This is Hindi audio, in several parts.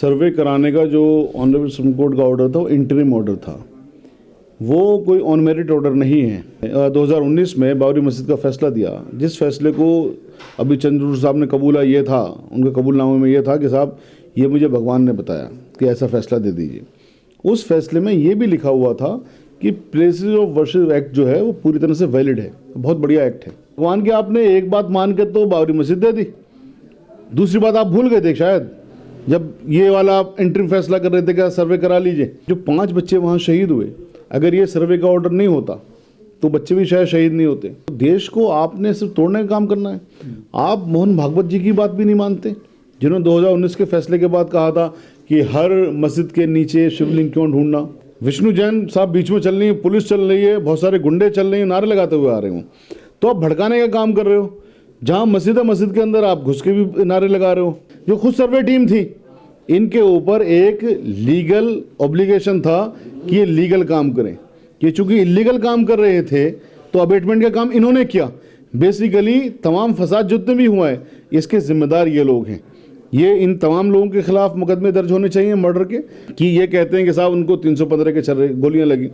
सर्वे कराने का जो ऑनरेबल सुप्रीम कोर्ट का ऑर्डर था वो इंटरिम ऑर्डर था, वो कोई ऑन मेरिट ऑर्डर नहीं है। 2019 में बाबरी मस्जिद का फैसला दिया, जिस फैसले को अभी चंद्रचूड़ साहब ने कबूला, ये था उनके कबूलनामे में ये था कि साहब ये मुझे भगवान ने बताया कि ऐसा फैसला दे दीजिए। उस फैसले में ये भी लिखा हुआ था कि प्लेसेस ऑफ वर्शिप एक्ट जो है वो पूरी तरह से वैलिड है, बहुत बढ़िया एक्ट है। भगवान की आपने एक बात मान के तो बाबरी मस्जिद दे दी, दूसरी बात आप भूल गए थे शायद जब ये वाला इंटरिम फैसला कर रहे थे कि सर्वे करा लीजिए। जो 5 बच्चे वहाँ शहीद हुए, अगर ये सर्वे का ऑर्डर नहीं होता तो बच्चे भी शायद शहीद नहीं होते। देश को आपने सिर्फ तोड़ने का काम करना है। आप मोहन भागवत जी की बात भी नहीं मानते, जिन्होंने 2019 के फैसले के बाद कहा था कि हर मस्जिद के नीचे शिवलिंग क्यों ढूंढना। विष्णु जैन साहब बीच में चल रही है, पुलिस चल रही है, बहुत सारे गुंडे चल रहे हैं, नारे लगाते हुए आ रहे हो, तो आप भड़काने का काम कर रहे हो। जहाँ मस्जिद है, मस्जिद के अंदर आप घुस के भी नारे लगा रहे हो। जो खुद सर्वे टीम थी, इनके ऊपर एक लीगल ऑब्लिगेशन था कि ये लीगल काम करें। ये चूंकि इलीगल काम कर रहे थे तो अबेटमेंट का काम इन्होंने किया। बेसिकली तमाम फसाद जितने भी हुआ है इसके जिम्मेदार ये लोग हैं। ये इन तमाम लोगों के खिलाफ मुकदमे दर्ज होने चाहिए मर्डर के, कि ये कहते हैं कि साहब उनको 315 के चल गोलियां लगी।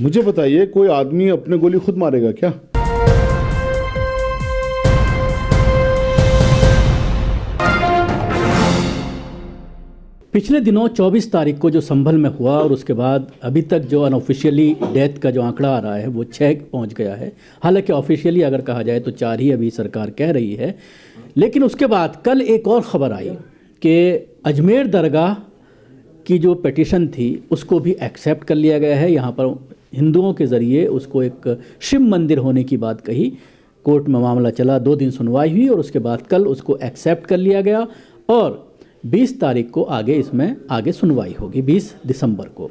मुझे बताइए, कोई आदमी अपने गोली खुद मारेगा क्या? पिछले दिनों 24 तारीख को जो संभल में हुआ और उसके बाद अभी तक जो अनऑफिशियली डेथ का जो आंकड़ा आ रहा है वो 6 पहुंच गया है। हालांकि ऑफिशियली अगर कहा जाए तो 4 ही अभी सरकार कह रही है। लेकिन उसके बाद कल एक और ख़बर आई कि अजमेर दरगाह की जो पिटीशन थी उसको भी एक्सेप्ट कर लिया गया है। यहाँ पर हिंदुओं के ज़रिए उसको एक शिव मंदिर होने की बात कही, कोर्ट में मामला चला, 2 दिन सुनवाई हुई और उसके बाद कल उसको एक्सेप्ट कर लिया गया और 20 तारीख को इसमें आगे सुनवाई होगी, 20 दिसंबर को।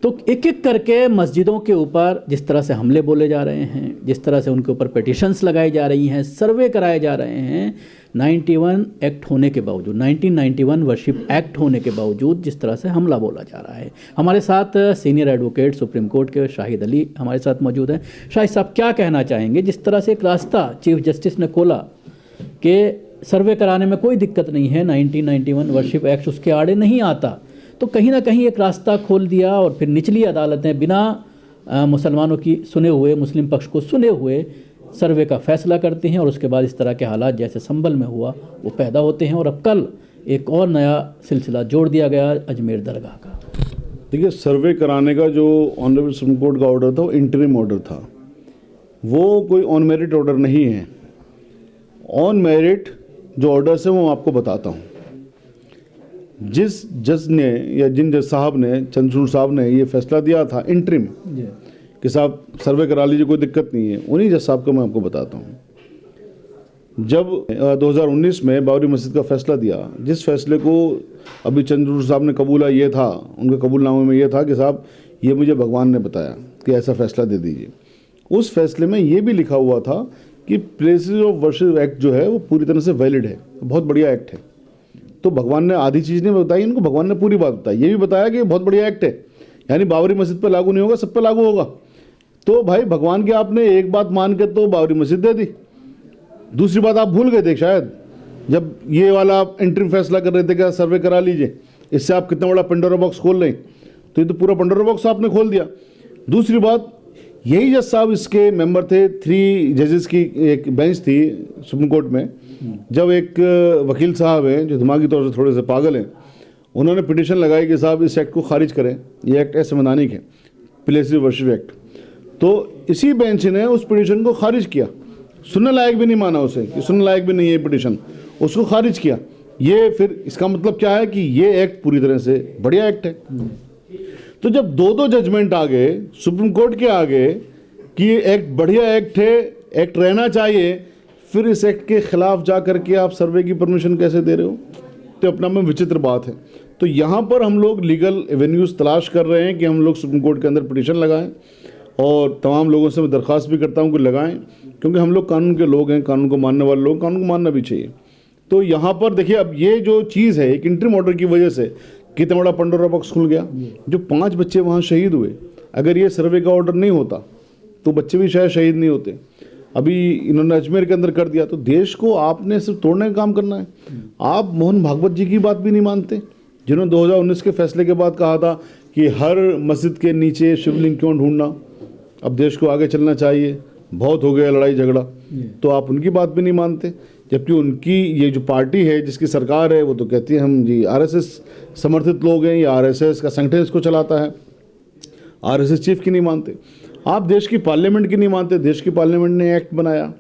तो एक एक करके मस्जिदों के ऊपर जिस तरह से हमले बोले जा रहे हैं, जिस तरह से उनके ऊपर पिटीशंस लगाई जा रही हैं, सर्वे कराए जा रहे हैं, 91 एक्ट होने के बावजूद, 1991 वर्शिप एक्ट होने के बावजूद जिस तरह से हमला बोला जा रहा है। हमारे साथ सीनियर एडवोकेट सुप्रीम कोर्ट के शाहिद अली हमारे साथ मौजूद हैं। शाहिद साहब, क्या कहना चाहेंगे? जिस तरह से एक रास्ता चीफ जस्टिस ने खोला कि सर्वे कराने में कोई दिक्कत नहीं है, 1991 वर्शिप एक्ट उसके आड़े नहीं आता, तो कहीं ना कहीं एक रास्ता खोल दिया और फिर निचली अदालतें बिना मुसलमानों की सुने हुए, मुस्लिम पक्ष को सुने हुए सर्वे का फैसला करती हैं और उसके बाद इस तरह के हालात जैसे संभल में हुआ वो पैदा होते हैं। और अब कल एक और नया सिलसिला जोड़ दिया गया अजमेर दरगाह का। देखिए, सर्वे कराने का जो ऑनरेबल सुप्रीम कोर्ट का ऑर्डर था वो इंटरिम ऑर्डर था, वो कोई ऑन मेरिट ऑर्डर नहीं है। ऑन मेरिट जो ऑर्डर्स है वो आपको बताता हूँ। जिस जज ने या जिन जज साहब ने, चंद्रचूड़ साहब ने ये फैसला दिया था इंटरिम कि साहब सर्वे करा लीजिए, कोई दिक्कत नहीं है, उन्हीं जज साहब को मैं आपको बताता हूँ। जब 2019 में बाबरी मस्जिद का फैसला दिया, जिस फैसले को अभी चंद्रचूड़ साहब ने कबूला, ये था उनके कबूलनामे में ये था कि साहब ये मुझे भगवान ने बताया कि ऐसा फैसला दे दीजिए। उस फैसले में ये भी लिखा हुआ था कि प्लेसेस ऑफ वर्शिप एक्ट जो है वो पूरी तरह से वैलिड है, बहुत बढ़िया एक्ट है। तो भगवान ने आधी चीज़ नहीं बताई इनको, भगवान ने पूरी बात बताई। ये भी बताया कि बहुत बढ़िया एक्ट है, यानी बाबरी मस्जिद पर लागू नहीं होगा, सब पे लागू होगा। तो भाई भगवान की आपने एक बात मान के तो बाबरी मस्जिद दे दी, दूसरी बात आप भूल गए थे शायद जब ये वाला इंटरिम फैसला कर रहे थे कि सर्वे करा लीजिए। इससे आप कितना बड़ा पंडोरा बॉक्स खोल रहे हैं, तो ये तो पूरा पंडोरा बॉक्स आपने खोल दिया। दूसरी बात, यही जज साहब इसके मेंबर थे, 3 जजेस की एक बेंच थी सुप्रीम कोर्ट में। जब एक वकील साहब हैं जो दिमागी तौर से थोड़े से पागल हैं, उन्होंने पिटीशन लगाई कि साहब इस एक्ट को खारिज करें, ये एक्ट असंवैधानिक है, प्लेसेस ऑफ वर्शिप एक्ट। तो इसी बेंच ने उस पिटीशन को खारिज किया, सुनने लायक भी नहीं माना उसे, कि सुनने लायक भी नहीं है पिटीशन, उसको खारिज किया। ये फिर इसका मतलब क्या है कि ये एक्ट पूरी तरह से बढ़िया एक्ट है। तो जब 2 जजमेंट आ गए सुप्रीम कोर्ट के आगे कि ये एक्ट बढ़िया एक्ट है, एक्ट रहना चाहिए, फिर इस एक्ट के खिलाफ जा करके आप सर्वे की परमिशन कैसे दे रहे हो? तो अपना में विचित्र बात है। तो यहाँ पर हम लोग लीगल एवेन्यूज़ तलाश कर रहे हैं कि हम लोग सुप्रीम कोर्ट के अंदर पिटीशन लगाएं, और तमाम लोगों से मैं दरख्वास्त भी करता हूँ कि लगाएं, क्योंकि हम लोग कानून के लोग हैं, कानून को मानने वाले लोग, कानून को मानना भी चाहिए। तो यहाँ पर देखिए, अब ये जो चीज़ है, एक इंटरिम ऑर्डर की वजह से कितना बड़ा पंडोरा बॉक्स खुल गया। जो 5 बच्चे वहाँ शहीद हुए, अगर ये सर्वे का ऑर्डर नहीं होता तो बच्चे भी शायद शहीद नहीं होते। अभी इन्होंने अजमेर के अंदर कर दिया। तो देश को आपने सिर्फ तोड़ने का काम करना है। आप मोहन भागवत जी की बात भी नहीं मानते, जिन्होंने 2019 के फैसले के बाद कहा था कि हर मस्जिद के नीचे शिवलिंग क्यों ढूंढना, अब देश को आगे चलना चाहिए, बहुत हो गया लड़ाई झगड़ा। तो आप उनकी बात भी नहीं मानते, जबकि उनकी ये जो पार्टी है जिसकी सरकार है वो तो कहती है हम जी आरएसएस समर्थित लोग हैं, या आरएसएस का संगठन इसको चलाता है, आरएसएस चीफ की नहीं मानते। आप देश की पार्लियामेंट की नहीं मानते। देश की पार्लियामेंट ने एक्ट बनाया,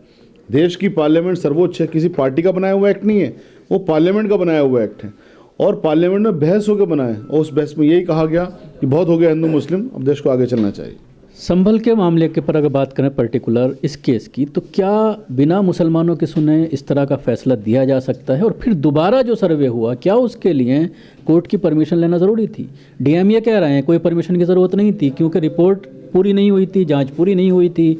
देश की पार्लियामेंट सर्वोच्च है, किसी पार्टी का बनाया हुआ एक्ट नहीं है, वो पार्लियामेंट का बनाया हुआ एक्ट है। और पार्लियामेंट में बहस होकर बना है, और उस बहस में यही कहा गया कि बहुत हो गया हिंदू मुस्लिम, अब देश को आगे चलना चाहिए। संभल के मामले के पर अगर बात करें पर्टिकुलर इस केस की, तो क्या बिना मुसलमानों के सुने इस तरह का फैसला दिया जा सकता है? और फिर दोबारा जो सर्वे हुआ, क्या उसके लिए कोर्ट की परमिशन लेना ज़रूरी थी? डीएम ये कह रहे हैं कोई परमिशन की ज़रूरत नहीं थी, क्योंकि रिपोर्ट पूरी नहीं हुई थी, जांच पूरी नहीं हुई थी,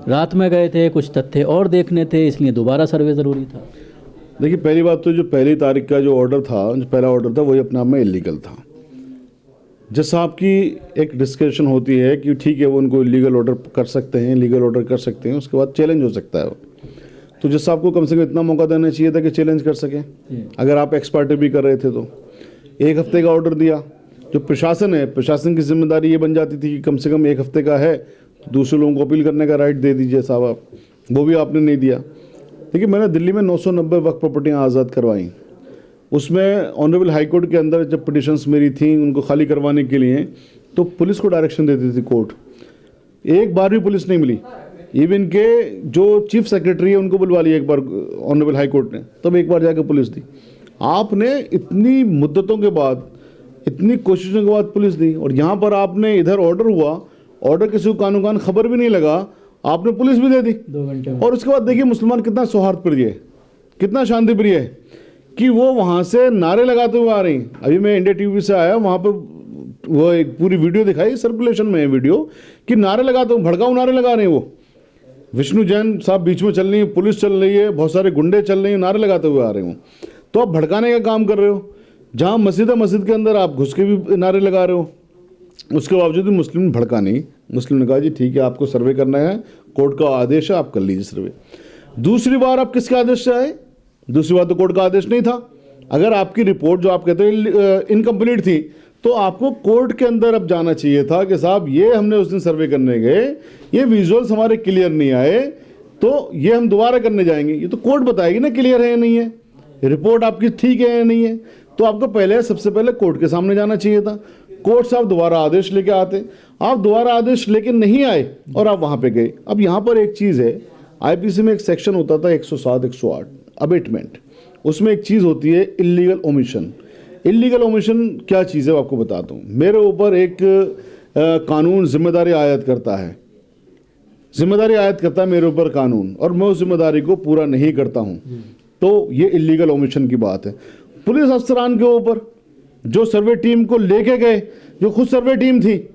रात में गए थे, कुछ तथ्य और देखने थे, इसलिए दोबारा सर्वे ज़रूरी था। देखिए, पहली बात तो जो 1 तारीख का जो ऑर्डर था, जो पहला ऑर्डर था, वही अपने आप में इलीगल था। जज साहब की एक डिस्कशन होती है कि ठीक है वो उनको लीगल ऑर्डर कर सकते हैं, लीगल ऑर्डर कर सकते हैं, उसके बाद चैलेंज हो सकता है। तो जज साहब को कम से कम इतना मौका देना चाहिए था कि चैलेंज कर सकें। अगर आप एक्सपर्ट भी कर रहे थे तो 1 हफ्ते का ऑर्डर दिया। जो प्रशासन है, प्रशासन की जिम्मेदारी ये बन जाती थी कि कम से कम 1 हफ्ते का है, तो दूसरे लोगों को अपील करने का राइट दे दीजिए साहब आप, वो भी आपने नहीं दिया। देखिए, मैंने दिल्ली में 990 वक्फ प्रॉपर्टियाँ आज़ाद करवाई। उसमें ऑनरेबल हाई कोर्ट के अंदर जब पिटिशंस मेरी थी उनको खाली करवाने के लिए, तो पुलिस को डायरेक्शन देती थी कोर्ट। एक बार भी पुलिस नहीं मिली। इवन के जो चीफ सेक्रेटरी है उनको बुलवा लिया एक बार ऑनरेबल हाई कोर्ट ने, तब एक बार जाकर पुलिस दी। आपने इतनी मुद्दतों के बाद, इतनी कोशिशों के बाद पुलिस दी, और यहाँ पर आपने इधर ऑर्डर हुआ, ऑर्डर किसी को कानून कान खबर भी नहीं लगा, आपने पुलिस भी दे दी 2 घंटे में। और उसके बाद देखिए मुसलमान कितना सौहार्द प्रिय है, कितना शांति प्रिय है कि वो वहाँ से नारे लगाते हुए आ रही हैं। अभी मैं इंडिया टीवी से आया, वहाँ पर वो एक पूरी वीडियो दिखाई, सर्कुलेशन में है वीडियो, कि नारे लगाते हुए, भड़काऊ नारे लगा रहे हैं। वो विष्णु जैन साहब बीच में चल रही है, पुलिस चल रही है, बहुत सारे गुंडे चल रहे हैं, नारे लगाते हुए आ रहे हो। तो आप भड़काने का काम कर रहे हो। जहाँ मस्जिद है, मस्जिद के अंदर आप घुस के भी नारे लगा रहे हो। उसके बावजूद भी मुस्लिम भड़का नहीं। मुस्लिम ने कहा जी ठीक है, आपको सर्वे करना है, कोर्ट का आदेश है, आप कर लीजिए सर्वे। दूसरी बार आप किसके आदेश से आए? दूसरी बार तो कोर्ट का आदेश नहीं था। अगर आपकी रिपोर्ट जो आप कहते हैं इनकम्प्लीट थी, तो आपको कोर्ट के अंदर अब जाना चाहिए था कि साहब ये हमने उस दिन सर्वे करने गए, ये विजुअल्स हमारे क्लियर नहीं आए, तो ये हम दोबारा करने जाएंगे। ये तो कोर्ट बताएगी ना क्लियर है या नहीं है, रिपोर्ट आपकी ठीक है या नहीं है। तो आपको पहले, सबसे पहले कोर्ट के सामने जाना चाहिए था। कोर्ट साहब दोबारा आदेश लेके आते, आप दोबारा आदेश लेके नहीं आए और आप वहाँ पे गए। अब यहाँ पर एक चीज़ है, आईपीसी में एक सेक्शन होता था 107, 108 अबेटमेंट, उसमें एक चीज़ होती है इल्लीगल ओमिशन। इल्लीगल ओमिशन क्या चीज़ है वो आपको बताता हूँ। मेरे ऊपर एक कानून जिम्मेदारी आयद करता है, जिम्मेदारी आयद करता है मेरे ऊपर कानून, और मैं उस जिम्मेदारी को पूरा नहीं करता हूँ, तो ये इल्लीगल ओमिशन की बात है। पुलिस अफसरान के ऊपर, जो सर्वे टीम को लेके गए, जो खुद सर्वे टीम थी,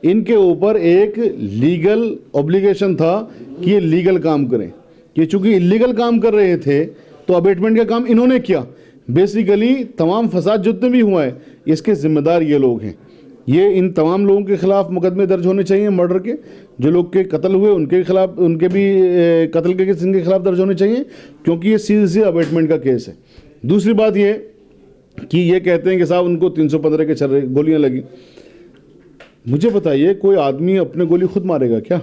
इनके ऊपर एक लीगल ऑब्लिगेशन था कि ये लीगल काम करें। ये चूंकि इलीगल काम कर रहे थे तो अबेटमेंट का काम इन्होंने किया। बेसिकली तमाम फसाद जितने भी हुआ है, इसके जिम्मेदार ये लोग हैं। ये इन तमाम लोगों के खिलाफ मुकदमे दर्ज होने चाहिए, मर्डर के, जो लोग के कत्ल हुए उनके खिलाफ, उनके भी कत्ल के केस इनके खिलाफ दर्ज होने चाहिए, क्योंकि ये सीधे अबेटमेंट का केस है। दूसरी बात ये कि ये कहते हैं कि साहब उनको 315 के छर्रे गोलियां लगी। मुझे बताइए, कोई आदमी अपने गोली खुद मारेगा क्या?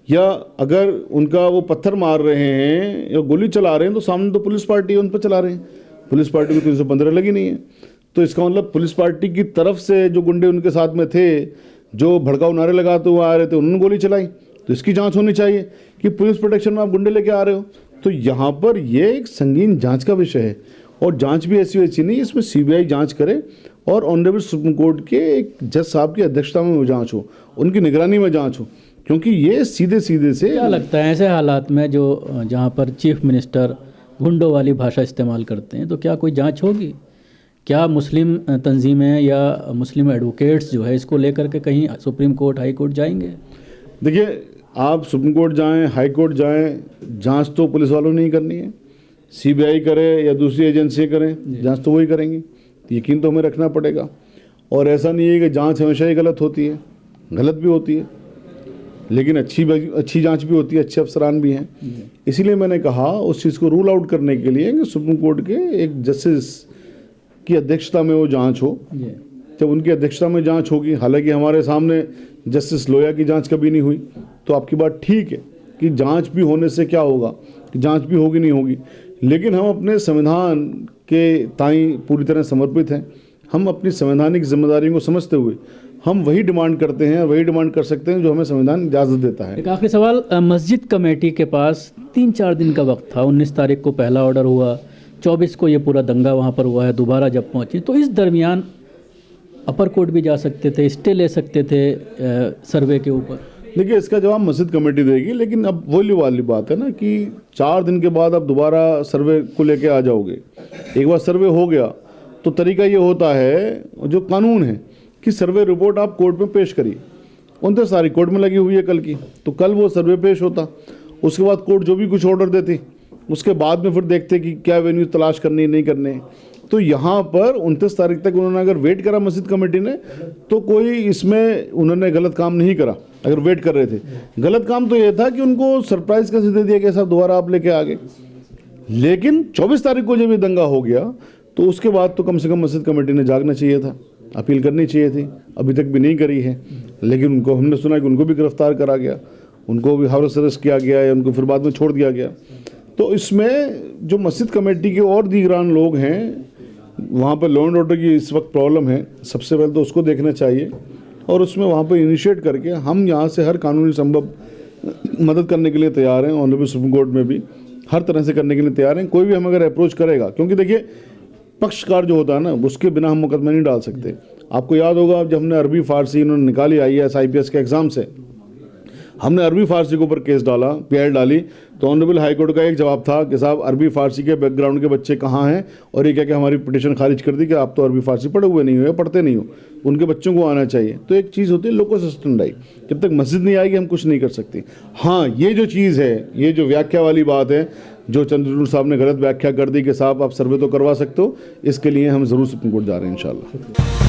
या अगर उनका वो पत्थर मार रहे हैं या गोली चला रहे हैं, तो सामने तो पुलिस पार्टी है, उन पर चला रहे हैं। पुलिस पार्टी को 315 लगी नहीं है, तो इसका मतलब पुलिस पार्टी की तरफ से जो गुंडे उनके साथ में थे, जो भड़काऊ नारे लगाते हुए आ रहे थे, उन्होंने गोली चलाई। तो इसकी जांच होनी चाहिए कि पुलिस प्रोटेक्शन में आप गुंडे लेके आ रहे हो। तो यहाँ पर ये एक संगीन जांच का विषय है, और जांच भी ऐसी वैसी नहीं, इसमें सीबीआई जांच करे और ऑनरेबल सुप्रीम कोर्ट के एक जज साहब की अध्यक्षता में वो जांच हो, उनकी निगरानी में जांच हो, क्योंकि ये सीधे सीधे से। क्या लगता है ऐसे हालात में जो जहाँ पर चीफ मिनिस्टर गुंडों वाली भाषा इस्तेमाल करते हैं, तो क्या कोई जांच होगी? क्या मुस्लिम तंजीमें या मुस्लिम एडवोकेट्स जो है इसको लेकर के कहीं सुप्रीम कोर्ट, हाई कोर्ट जाएंगे? देखिए, आप सुप्रीम कोर्ट जाएं, हाई कोर्ट जाएं, जांच तो पुलिस वालों ने ही करनी है। सीबीआई करे या दूसरी एजेंसी करें, जांच तो वही करेंगी। यकीन तो हमें रखना पड़ेगा। और ऐसा नहीं है कि जांच हमेशा ही गलत होती है, गलत भी होती है। लेकिन अच्छी जांच भी होती है, अच्छे अफसरान भी हैं। इसीलिए मैंने कहा उस चीज़ को रूल आउट करने के लिए कि सुप्रीम कोर्ट के एक जस्टिस की अध्यक्षता में वो जांच हो। जब उनकी अध्यक्षता में जांच होगी, हालांकि हमारे सामने जस्टिस लोया की जांच कभी नहीं हुई, तो आपकी बात ठीक है कि जांच भी होने से क्या होगा, कि जांच भी होगी नहीं होगी, लेकिन हम अपने संविधान के ताई पूरी तरह समर्पित हैं। हम अपनी संवैधानिक जिम्मेदारियों को समझते हुए हम वही डिमांड करते हैं, वही डिमांड कर सकते हैं जो हमें संविधान इजाज़त देता है। एक आखिरी सवाल, मस्जिद कमेटी के पास 3-4 दिन का वक्त था। 19 तारीख को पहला ऑर्डर हुआ, 24 को ये पूरा दंगा वहाँ पर हुआ है, दोबारा जब पहुँची तो इस दरमियान अपर कोर्ट भी जा सकते थे, स्टे ले सकते थे सर्वे के ऊपर। देखिए, इसका जवाब मस्जिद कमेटी देगी, लेकिन अब वही वाली बात है ना कि 4 दिन के बाद आप दोबारा सर्वे को लेके आ जाओगे। एक बार सर्वे हो गया तो तरीका ये होता है, जो कानून है, कि सर्वे रिपोर्ट आप कोर्ट में पेश करिए। 29 तारीख कोर्ट में लगी हुई है कल की, तो कल वो सर्वे पेश होता, उसके बाद कोर्ट जो भी कुछ ऑर्डर देती, उसके बाद में फिर देखते कि क्या वेन्यू तलाश करनी नहीं करने। तो यहाँ पर 29 तारीख तक उन्होंने अगर वेट करा मस्जिद कमेटी ने, तो कोई इसमें उन्होंने गलत काम नहीं करा। अगर वेट कर रहे थे, गलत काम तो ये था कि उनको सरप्राइज कैसे दे दिया कि साहब दोबारा आप लेके आ गए। लेकिन 24 तारीख को जब ये दंगा हो गया तो उसके बाद तो कम से कम मस्जिद कमेटी ने जागना चाहिए था, अपील करनी चाहिए थी, अभी तक भी नहीं करी है। लेकिन उनको हमने सुना कि उनको भी गिरफ्तार करा गया, उनको भी हाउस अरेस्ट किया गया है, उनको फिर बाद में छोड़ दिया गया। तो इसमें जो मस्जिद कमेटी के और दीगरान लोग हैं, वहाँ पर लॉ एंड ऑर्डर की इस वक्त प्रॉब्लम है, सबसे पहले तो उसको देखना चाहिए और उसमें वहाँ पर इनिशिएट करके हम यहाँ से हर कानूनी संभव मदद करने के लिए तैयार हैं। ऑनरेबल सुप्रीम कोर्ट में भी हर तरह से करने के लिए तैयार हैं। कोई भी हम अगर अप्रोच करेगा, क्योंकि देखिए पक्षकार जो होता है ना, उसके बिना हम मुकदमा नहीं डाल सकते। आपको याद होगा जब हमने अरबी फारसी इन्होंने निकाली IAS IPS के एग्ज़ाम से, हमने अरबी फारसी के ऊपर केस डाला, PI डाली, तो ऑनरेबल हाई कोर्ट का एक जवाब था कि साहब अरबी फारसी के बैकग्राउंड के बच्चे कहाँ हैं, और ये क्या कि हमारी पिटीशन खारिज कर दी कि आप तो अरबी फारसी पढ़े हुए नहीं हो या पढ़ते नहीं हो, उनके बच्चों को आना चाहिए। तो एक चीज़ होती है लोकस स्टैंडर्ड, जब तक मस्जिद नहीं आएगी हम कुछ नहीं कर सकते। हाँ, ये जो चीज़ है, ये जो व्याख्या वाली बात है, जो चंद्रचूड़ साहब ने गलत व्याख्या कर दी कि साहब आप सर्वे तो करवा सकते हो, इसके लिए हम ज़रूर सुप्रीम कोर्ट जा रहे हैं इंशाल्लाह।